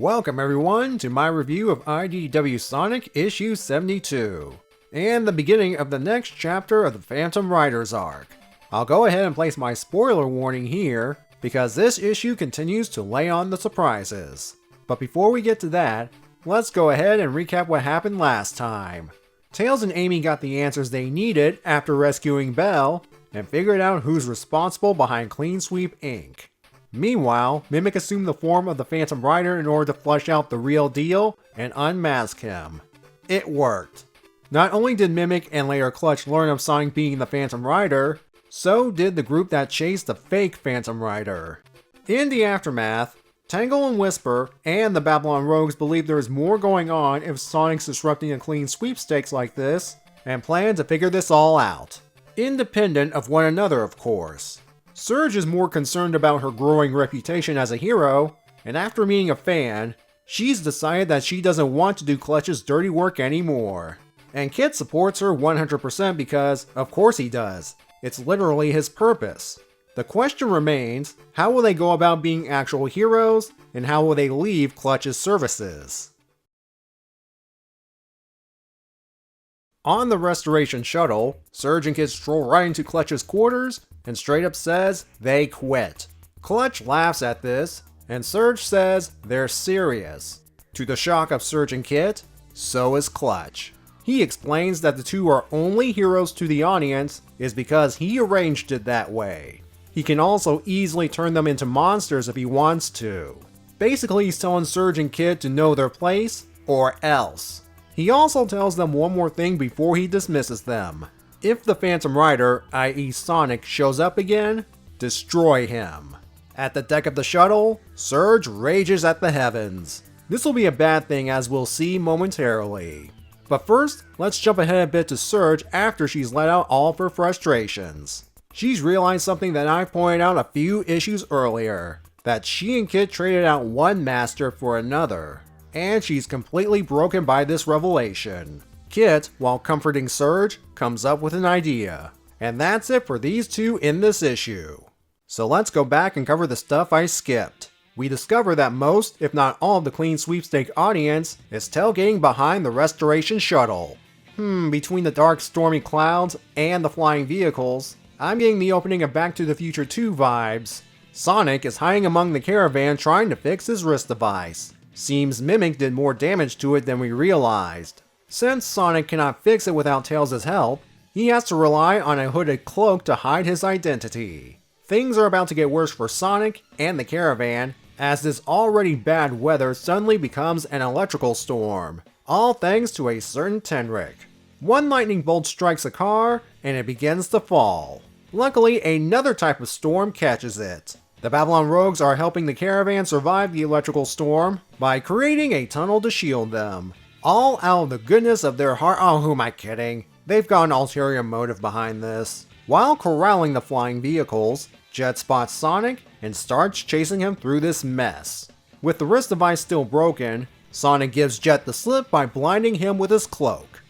Welcome everyone to my review of IDW Sonic issue 72, and the beginning of the next chapter of the Phantom Riders arc. I'll go ahead and place my spoiler warning here, because this issue continues to lay on the surprises. But before we get to that, let's go ahead and recap what happened last time. Tails and Amy got the answers they needed after rescuing Belle, and figured out who's responsible behind Clean Sweep Inc. Meanwhile, Mimic assumed the form of the Phantom Rider in order to flesh out the real deal and unmask him. It worked. Not only did Mimic and later Clutch learn of Sonic being the Phantom Rider, so did the group that chased the fake Phantom Rider. In the aftermath, Tangle and Whisper and the Babylon Rogues believe there is more going on if Sonic's disrupting a clean sweepstakes like this, and plan to figure this all out. Independent of one another, of course. Surge is more concerned about her growing reputation as a hero, and after meeting a fan, she's decided that she doesn't want to do Clutch's dirty work anymore. And Kit supports her 100% because, of course he does. It's literally his purpose. The question remains, how will they go about being actual heroes, and how will they leave Clutch's services? On the Restoration Shuttle, Surge and Kit stroll right into Clutch's quarters, and straight up says they quit. Clutch laughs at this, and Surge says they're serious. To the shock of Surge and Kit, so is Clutch. He explains that the two are only heroes to the audience is because he arranged it that way. He can also easily turn them into monsters if he wants to. Basically, he's telling Surge and Kit to know their place, or else. He also tells them one more thing before he dismisses them. If the Phantom Rider, i.e. Sonic, shows up again, destroy him. At the deck of the shuttle, Surge rages at the heavens. This will be a bad thing, as we'll see momentarily. But first, let's jump ahead a bit to Surge after she's let out all of her frustrations. She's realized something that I pointed out a few issues earlier, that she and Kit traded out one master for another. And she's completely broken by this revelation. Kit, while comforting Surge, comes up with an idea. And that's it for these two in this issue. So let's go back and cover the stuff I skipped. We discover that most, if not all, of the Clean Sweepstake audience is tailgating behind the Restoration Shuttle. Between the dark stormy clouds and the flying vehicles, I'm getting the opening of Back to the Future 2 vibes. Sonic is hiding among the caravan trying to fix his wrist device. Seems Mimic did more damage to it than we realized. Since Sonic cannot fix it without Tails' help, he has to rely on a hooded cloak to hide his identity. Things are about to get worse for Sonic and the caravan, as this already bad weather suddenly becomes an electrical storm, all thanks to a certain Tenric. One lightning bolt strikes a car, and it begins to fall. Luckily, another type of storm catches it. The Babylon Rogues are helping the caravan survive the electrical storm by creating a tunnel to shield them. All out of the goodness of their heart. Oh, who am I kidding? They've got an ulterior motive behind this. While corralling the flying vehicles, Jet spots Sonic and starts chasing him through this mess. With the wrist device still broken, Sonic gives Jet the slip by blinding him with his cloak.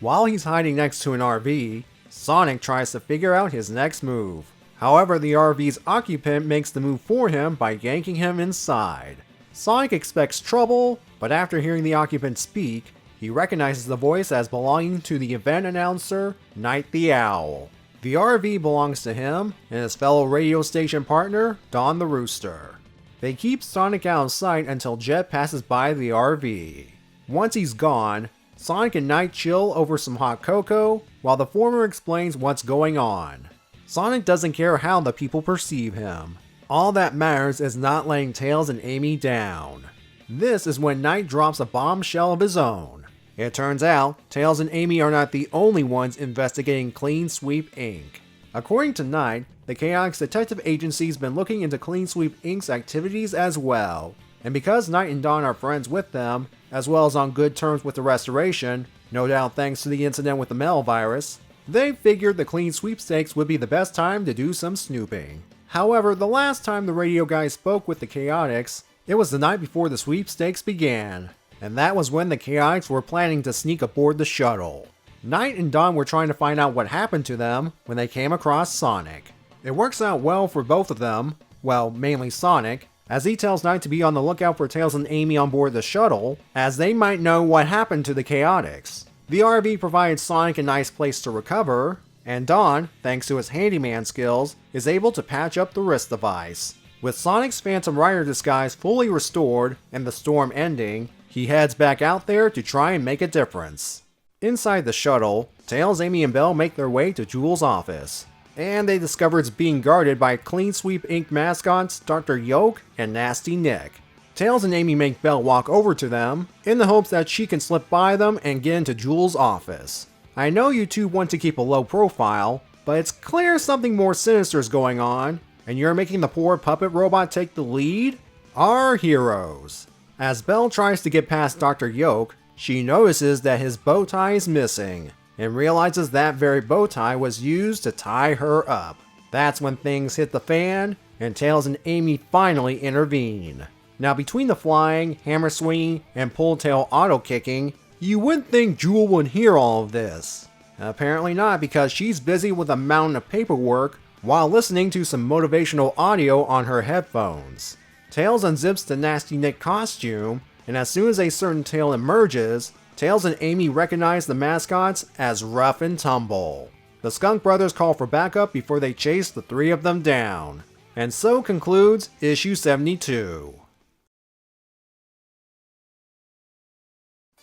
While he's hiding next to an RV, Sonic tries to figure out his next move. However, the RV's occupant makes the move for him by yanking him inside. Sonic expects trouble, but after hearing the occupant speak, he recognizes the voice as belonging to the event announcer, Night the Owl. The RV belongs to him and his fellow radio station partner, Dawn the Rooster. They keep Sonic out of sight until Jet passes by the RV. Once he's gone, Sonic and Night chill over some hot cocoa, while the former explains what's going on. Sonic doesn't care how the people perceive him. All that matters is not letting Tails and Amy down. This is when Night drops a bombshell of his own. It turns out, Tails and Amy are not the only ones investigating Clean Sweep Inc. According to Night, the Chaotix Detective Agency's been looking into Clean Sweep Inc.'s activities as well. And because Night and Dawn are friends with them, as well as on good terms with the Restoration, no doubt thanks to the incident with the Mel virus, they figured the Clean Sweepstakes would be the best time to do some snooping. However, the last time the radio guy spoke with the Chaotix, it was the night before the sweepstakes began, and that was when the Chaotix were planning to sneak aboard the shuttle. Night and Dawn were trying to find out what happened to them when they came across Sonic. It works out well for both of them, well, mainly Sonic, as he tells Knight to be on the lookout for Tails and Amy on board the shuttle, as they might know what happened to the Chaotix. The RV provides Sonic a nice place to recover, and Don, thanks to his handyman skills, is able to patch up the wrist device. With Sonic's Phantom Rider disguise fully restored and the storm ending, he heads back out there to try and make a difference. Inside the shuttle, Tails, Amy, and Belle make their way to Jewel's office, and they discover it's being guarded by Clean Sweep Inc. mascots Dr. Yoke and Nasty Nick. Tails and Amy make Belle walk over to them, in the hopes that she can slip by them and get into Jewel's office. I know you two want to keep a low profile, but it's clear something more sinister is going on, and you're making the poor puppet robot take the lead? Our heroes. As Belle tries to get past Dr. Yoke, she notices that his bow tie is missing, and realizes that very bow tie was used to tie her up. That's when things hit the fan, and Tails and Amy finally intervene. Now between the flying, hammer swinging, and pull-tail auto-kicking, you wouldn't think Jewel would hear all of this. Apparently not, because she's busy with a mountain of paperwork while listening to some motivational audio on her headphones. Tails unzips the Nasty Nick costume, and as soon as a certain tail emerges, Tails and Amy recognize the mascots as Rough and Tumble. The Skunk Brothers call for backup before they chase the three of them down. And so concludes issue 72.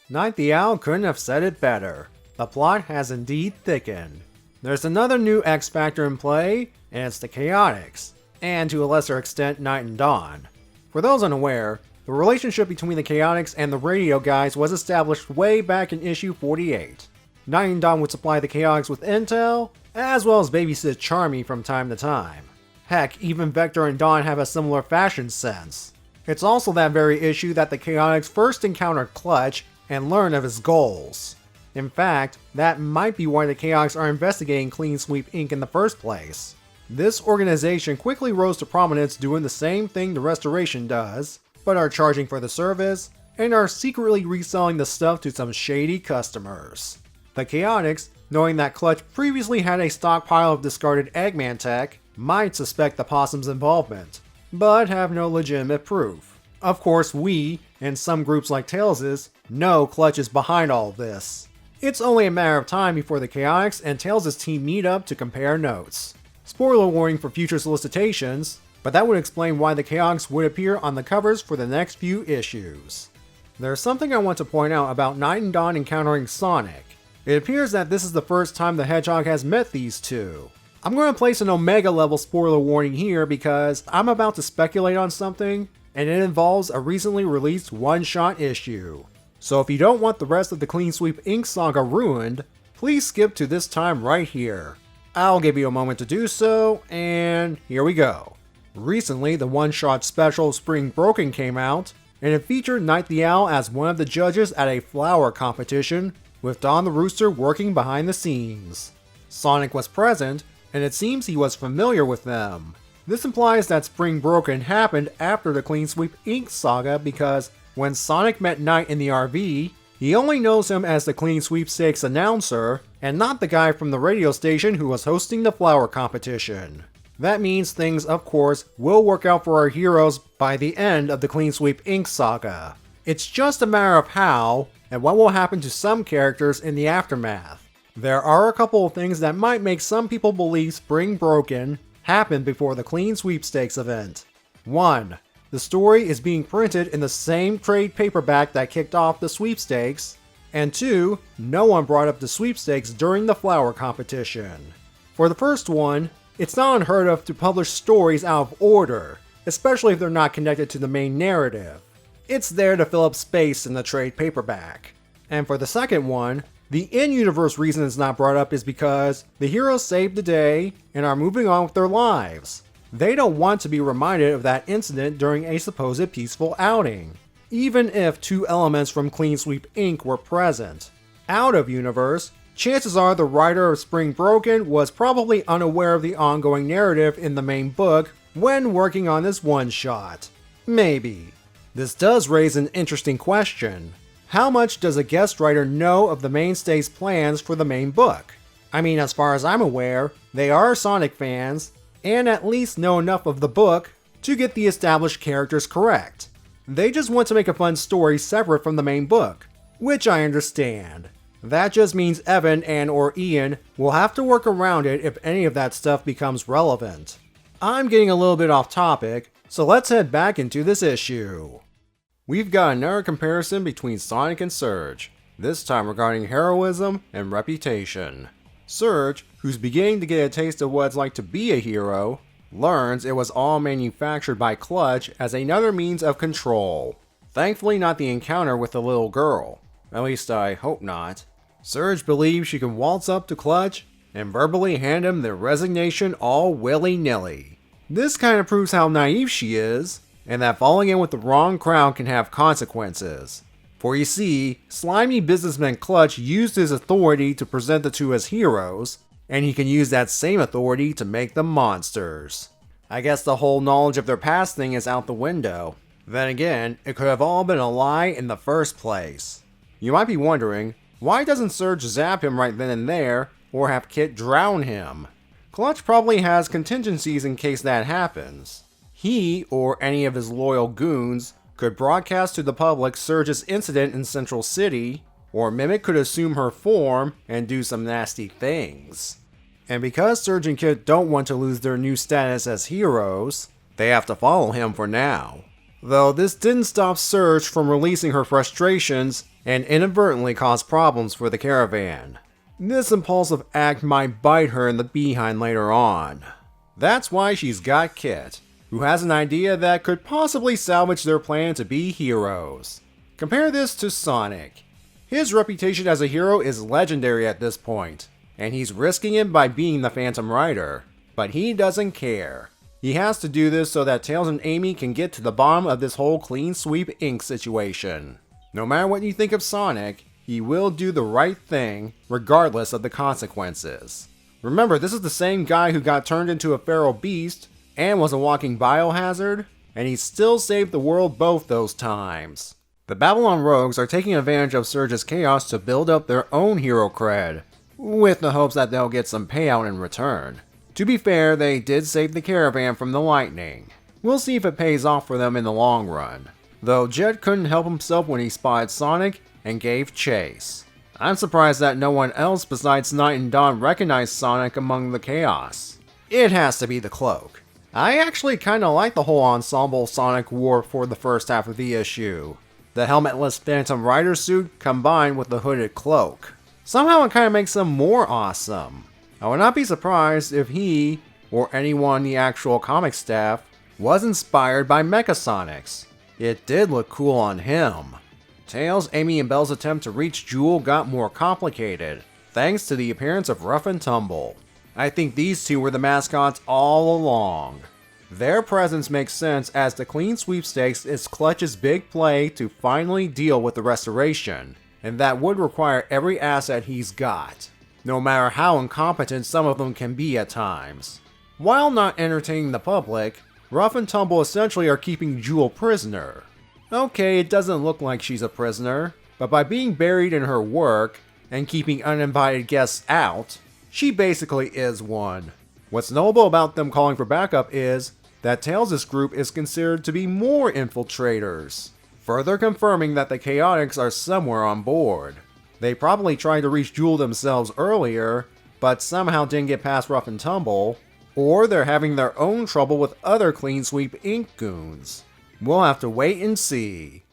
Night the Owl couldn't have said it better. The plot has indeed thickened. There's another new X Factor in play, and it's the Chaotix, and to a lesser extent Night and Dawn. For those unaware, the relationship between the Chaotix and the radio guys was established way back in issue 48. Night and Dawn would supply the Chaotix with intel, as well as babysit Charmy from time to time. Heck, even Vector and Dawn have a similar fashion sense. It's also that very issue that the Chaotix first encountered Clutch and learn of his goals. In fact, that might be why the Chaotix are investigating Clean Sweep Inc. in the first place. This organization quickly rose to prominence doing the same thing the Restoration does, but are charging for the service, and are secretly reselling the stuff to some shady customers. The Chaotix, knowing that Clutch previously had a stockpile of discarded Eggman tech, might suspect the Possum's involvement, but have no legitimate proof. Of course, we, and some groups like Tails', know Clutch is behind all of this. It's only a matter of time before the Chaotix and Tails' team meet up to compare notes. Spoiler warning for future solicitations, but that would explain why the Chaotix would appear on the covers for the next few issues. There's something I want to point out about Night and Dawn encountering Sonic. It appears that this is the first time the Hedgehog has met these two. I'm going to place an Omega level spoiler warning here because I'm about to speculate on something, and it involves a recently released one-shot issue. So if you don't want the rest of the Clean Sweep Inc. saga ruined, please skip to this time right here. I'll give you a moment to do so, and here we go. Recently, the one-shot special Spring Broken came out, and it featured Night the Owl as one of the judges at a flower competition, with Don the Rooster working behind the scenes. Sonic was present, and it seems he was familiar with them. This implies that Spring Broken happened after the Clean Sweep Inc. saga because when Sonic met Night in the RV, he only knows him as the Clean Sweepstakes announcer, and not the guy from the radio station who was hosting the flower competition. That means things, of course, will work out for our heroes by the end of the Clean Sweep Inc. saga. It's just a matter of how, and what will happen to some characters in the aftermath. There are a couple of things that might make some people believe Spring Broken happened before the Clean Sweepstakes event. 1. The story is being printed in the same trade paperback that kicked off the sweepstakes, and 2. No one brought up the sweepstakes during the flower competition. For the first one, it's not unheard of to publish stories out of order, especially if they're not connected to the main narrative. It's there to fill up space in the trade paperback. And for the second one, the in-universe reason it's not brought up is because the heroes saved the day and are moving on with their lives. They don't want to be reminded of that incident during a supposed peaceful outing, even if two elements from Clean Sweep Inc. were present. Out of universe, chances are the writer of Spring Broken was probably unaware of the ongoing narrative in the main book when working on this one-shot. Maybe. This does raise an interesting question. How much does a guest writer know of the mainstay's plans for the main book? I mean, as far as I'm aware, they are Sonic fans, and at least know enough of the book to get the established characters correct. They just want to make a fun story separate from the main book, which I understand. That just means Evan and or Ian will have to work around it if any of that stuff becomes relevant. I'm getting a little bit off topic, so let's head back into this issue. We've got another comparison between Sonic and Surge, this time regarding heroism and reputation. Surge, who's beginning to get a taste of what it's like to be a hero, learns it was all manufactured by Clutch as another means of control. Thankfully not the encounter with the little girl. At least I hope not. Surge believes she can waltz up to Clutch and verbally hand him their resignation all willy-nilly. This kind of proves how naive she is, and that falling in with the wrong crowd can have consequences. For you see, slimy businessman Clutch used his authority to present the two as heroes, and he can use that same authority to make them monsters. I guess the whole knowledge of their past thing is out the window. Then again, it could have all been a lie in the first place. You might be wondering, why doesn't Surge zap him right then and there, or have Kit drown him? Clutch probably has contingencies in case that happens. He, or any of his loyal goons, could broadcast to the public Surge's incident in Central City, or Mimic could assume her form and do some nasty things. And because Surge and Kit don't want to lose their new status as heroes, they have to follow him for now. Though this didn't stop Surge from releasing her frustrations and inadvertently cause problems for the caravan. This impulsive act might bite her in the behind later on. That's why she's got Kit, who has an idea that could possibly salvage their plan to be heroes. Compare this to Sonic. His reputation as a hero is legendary at this point, and he's risking it by being the Phantom Rider. But he doesn't care. He has to do this so that Tails and Amy can get to the bottom of this whole clean sweep Inc. situation. No matter what you think of Sonic, he will do the right thing regardless of the consequences. Remember, this is the same guy who got turned into a feral beast and was a walking biohazard, and he still saved the world both those times. The Babylon Rogues are taking advantage of Surge's chaos to build up their own hero cred, with the hopes that they'll get some payout in return. To be fair, they did save the caravan from the lightning. We'll see if it pays off for them in the long run. Though Jet couldn't help himself when he spotted Sonic and gave chase. I'm surprised that no one else besides Night and Dawn recognized Sonic among the chaos. It has to be the cloak. I actually kinda like the whole ensemble Sonic wore for the first half of the issue. The helmetless Phantom Rider suit combined with the hooded cloak. Somehow it kinda makes him more awesome. I would not be surprised if he, or anyone in the actual comic staff, was inspired by Mechasonics. It did look cool on him. Tails, Amy, and Belle's attempt to reach Jewel got more complicated, thanks to the appearance of Rough and Tumble. I think these two were the mascots all along. Their presence makes sense as the clean sweepstakes is Clutch's big play to finally deal with the restoration, and that would require every asset he's got, no matter how incompetent some of them can be at times. While not entertaining the public, Rough and Tumble essentially are keeping Jewel prisoner. Okay, it doesn't look like she's a prisoner, but by being buried in her work and keeping uninvited guests out, she basically is one. What's notable about them calling for backup is that Tails' group is considered to be more infiltrators, further confirming that the Chaotix are somewhere on board. They probably tried to reach Jewel themselves earlier, but somehow didn't get past Rough and Tumble, or they're having their own trouble with other Clean Sweep Inc. goons. We'll have to wait and see.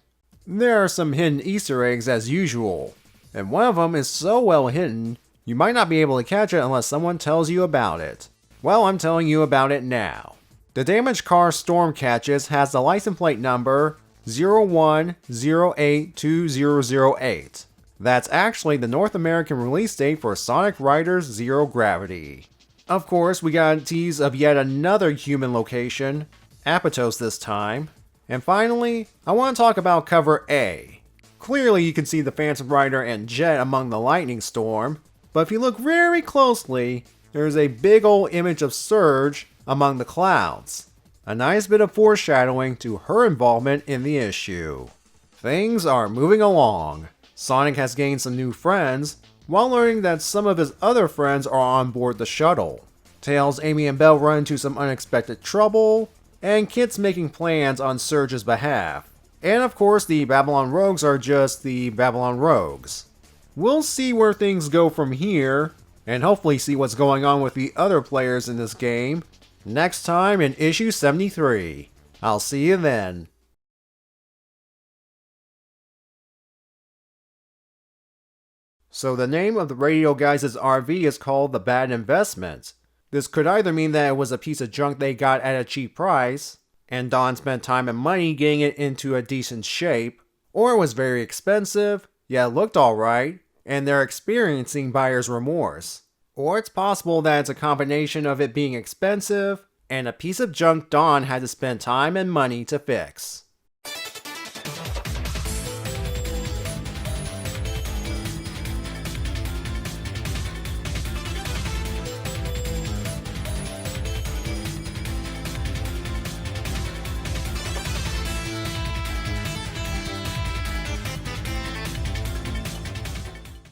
There are some hidden Easter eggs as usual, and one of them is so well hidden, you might not be able to catch it unless someone tells you about it. Well, I'm telling you about it now. The damaged car Storm catches has the license plate number 01082008. That's actually the North American release date for Sonic Riders Zero Gravity. Of course, we got a tease of yet another human location, Apatos this time. And finally, I want to talk about cover A. Clearly you can see the Phantom Rider and Jet among the lightning storm, but if you look very closely, there's a big old image of Surge among the clouds. A nice bit of foreshadowing to her involvement in the issue. Things are moving along. Sonic has gained some new friends, while learning that some of his other friends are on board the shuttle. Tails, Amy, and Belle run into some unexpected trouble, and Kit's making plans on Surge's behalf. And of course, the Babylon Rogues are just the Babylon Rogues. We'll see where things go from here, and hopefully see what's going on with the other players in this game next time in issue 73. I'll see you then. So the name of the Radio Guys' RV is called the Bad Investment. This could either mean that it was a piece of junk they got at a cheap price, and Don spent time and money getting it into a decent shape, or it was very expensive, yet it looked alright, and they're experiencing buyer's remorse. Or it's possible that it's a combination of it being expensive, and a piece of junk Don had to spend time and money to fix.